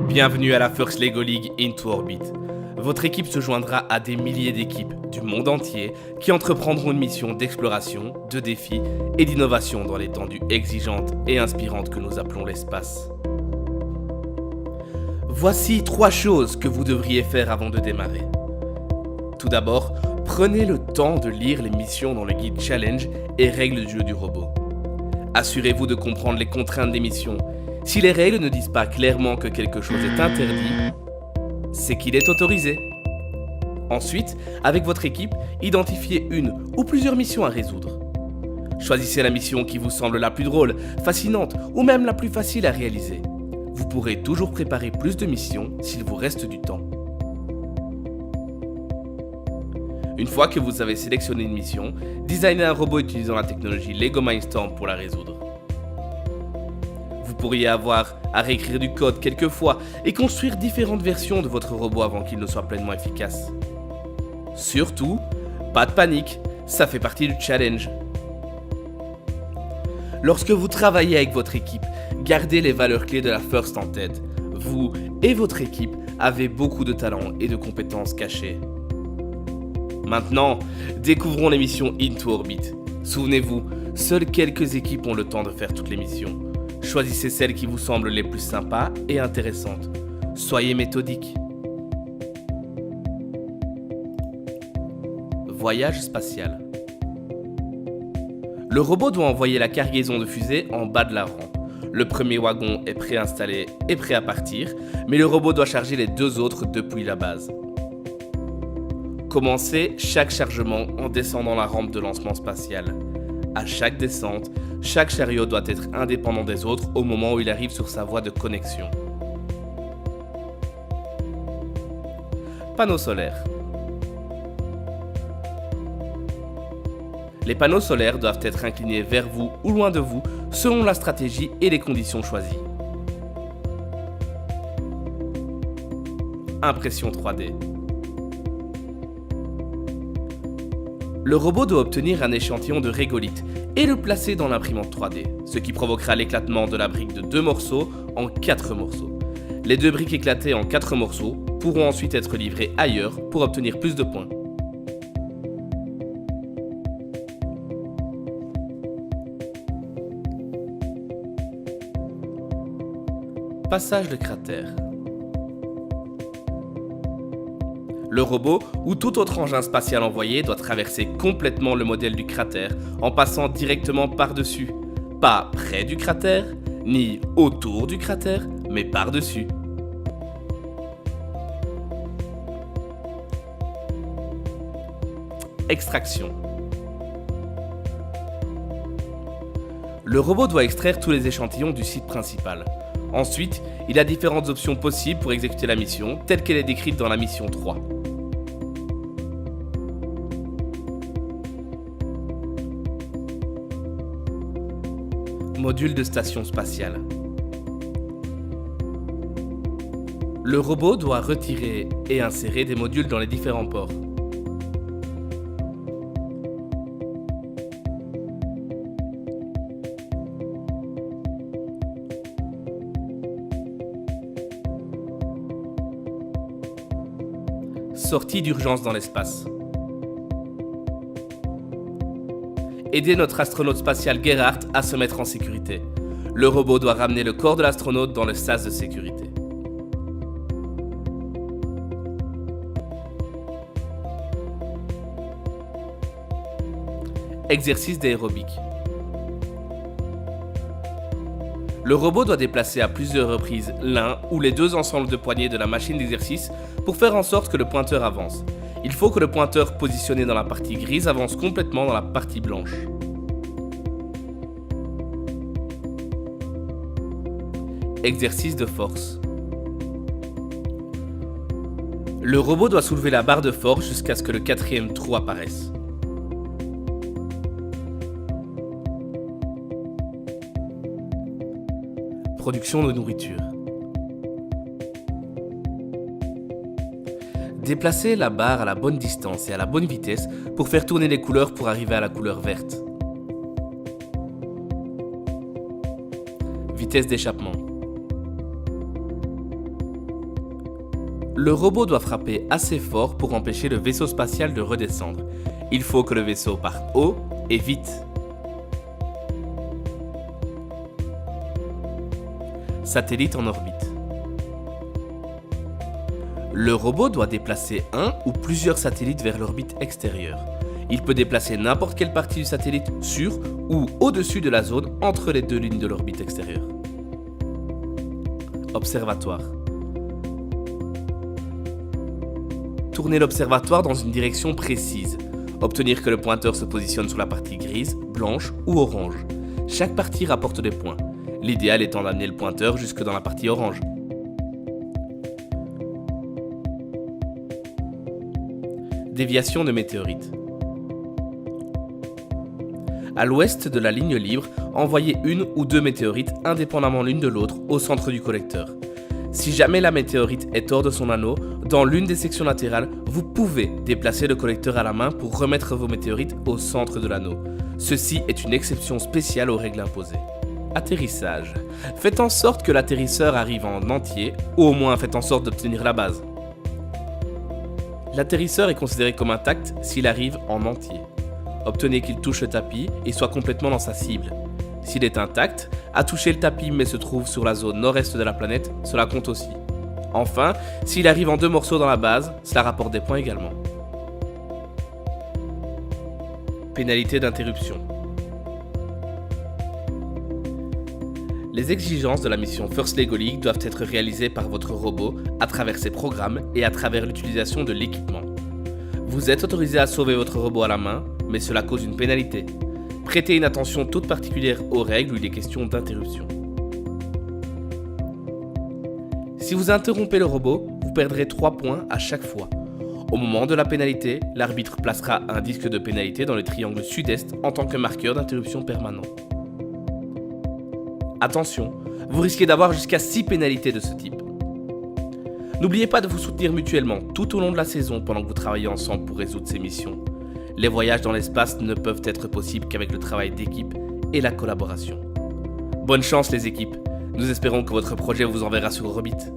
Bienvenue à la First Lego League Into Orbit. Votre équipe se joindra à des milliers d'équipes du monde entier qui entreprendront une mission d'exploration, de défi et d'innovation dans l'étendue exigeante et inspirante que nous appelons l'espace. Voici 3 choses que vous devriez faire avant de démarrer. Tout d'abord, prenez le temps de lire les missions dans le guide Challenge et règles du jeu du robot. Assurez-vous de comprendre les contraintes des missions. Si les règles ne disent pas clairement que quelque chose est interdit, c'est qu'il est autorisé. Ensuite, avec votre équipe, identifiez une ou plusieurs missions à résoudre. Choisissez la mission qui vous semble la plus drôle, fascinante ou même la plus facile à réaliser. Vous pourrez toujours préparer plus de missions s'il vous reste du temps. Une fois que vous avez sélectionné une mission, designez un robot utilisant la technologie Lego Mindstorm pour la résoudre. Vous pourriez avoir à réécrire du code quelques fois et construire différentes versions de votre robot avant qu'il ne soit pleinement efficace. Surtout, pas de panique, ça fait partie du challenge. Lorsque vous travaillez avec votre équipe, gardez les valeurs clés de la First en tête. Vous et votre équipe avez beaucoup de talents et de compétences cachées. Maintenant, découvrons les missions Into Orbit. Souvenez-vous, seules quelques équipes ont le temps de faire toutes les missions. Choisissez celles qui vous semblent les plus sympas et intéressantes. Soyez méthodiques. Voyage spatial. Le robot doit envoyer la cargaison de fusée en bas de la rampe. Le premier wagon est préinstallé et prêt à partir, mais le robot doit charger les 2 autres depuis la base. Commencez chaque chargement en descendant la rampe de lancement spatial. À chaque descente, chaque chariot doit être indépendant des autres au moment où il arrive sur sa voie de connexion. Panneaux solaires. Les panneaux solaires doivent être inclinés vers vous ou loin de vous selon la stratégie et les conditions choisies. Impression 3D. Le robot doit obtenir un échantillon de régolithe et le placer dans l'imprimante 3D, ce qui provoquera l'éclatement de la brique de 2 morceaux en 4 morceaux. Les 2 briques éclatées en 4 morceaux pourront ensuite être livrées ailleurs pour obtenir plus de points. Passage de cratère. Le robot ou tout autre engin spatial envoyé doit traverser complètement le modèle du cratère en passant directement par-dessus. Pas près du cratère, ni autour du cratère, mais par-dessus. Extraction. Le robot doit extraire tous les échantillons du site principal. Ensuite, il a différentes options possibles pour exécuter la mission, telle qu'elle est décrite dans la mission 3. Module de station spatiale. Le robot doit retirer et insérer des modules dans les différents ports. Sortie d'urgence dans l'espace. Aider notre astronaute spatial Gerhardt à se mettre en sécurité. Le robot doit ramener le corps de l'astronaute dans le sas de sécurité. Exercice d'aérobic. Le robot doit déplacer à plusieurs reprises l'un ou les 2 ensembles de poignées de la machine d'exercice pour faire en sorte que le pointeur avance. Il faut que le pointeur positionné dans la partie grise avance complètement dans la partie blanche. Exercice de force. Le robot doit soulever la barre de force jusqu'à ce que le 4e trou apparaisse. Production de nourriture. Déplacez la barre à la bonne distance et à la bonne vitesse pour faire tourner les couleurs pour arriver à la couleur verte. Vitesse d'échappement. Le robot doit frapper assez fort pour empêcher le vaisseau spatial de redescendre. Il faut que le vaisseau parte haut et vite. Satellite en orbite. Le robot doit déplacer un ou plusieurs satellites vers l'orbite extérieure. Il peut déplacer n'importe quelle partie du satellite sur ou au-dessus de la zone entre les deux lignes de l'orbite extérieure. Observatoire. Tournez l'observatoire dans une direction précise. Obtenir que le pointeur se positionne sur la partie grise, blanche ou orange. Chaque partie rapporte des points. L'idéal étant d'amener le pointeur jusque dans la partie orange. Déviation de météorites. À l'ouest de la ligne libre, envoyez une ou deux météorites indépendamment l'une de l'autre au centre du collecteur. Si jamais la météorite est hors de son anneau, dans l'une des sections latérales, vous pouvez déplacer le collecteur à la main pour remettre vos météorites au centre de l'anneau. Ceci est une exception spéciale aux règles imposées. Atterrissage. Faites en sorte que l'atterrisseur arrive en entier, ou au moins faites en sorte d'obtenir la base. L'atterrisseur est considéré comme intact s'il arrive en entier. Obtenez qu'il touche le tapis et soit complètement dans sa cible. S'il est intact, a touché le tapis mais se trouve sur la zone nord-est de la planète, cela compte aussi. Enfin, s'il arrive en deux morceaux dans la base, cela rapporte des points également. Pénalité d'interruption. Les exigences de la mission First Lego League doivent être réalisées par votre robot à travers ses programmes et à travers l'utilisation de l'équipement. Vous êtes autorisé à sauver votre robot à la main, mais cela cause une pénalité. Prêtez une attention toute particulière aux règles où il est question d'interruption. Si vous interrompez le robot, vous perdrez 3 points à chaque fois. Au moment de la pénalité, l'arbitre placera un disque de pénalité dans le triangle sud-est en tant que marqueur d'interruption permanent. Attention, vous risquez d'avoir jusqu'à 6 pénalités de ce type. N'oubliez pas de vous soutenir mutuellement tout au long de la saison pendant que vous travaillez ensemble pour résoudre ces missions. Les voyages dans l'espace ne peuvent être possibles qu'avec le travail d'équipe et la collaboration. Bonne chance les équipes, nous espérons que votre projet vous enverra sur Orbite.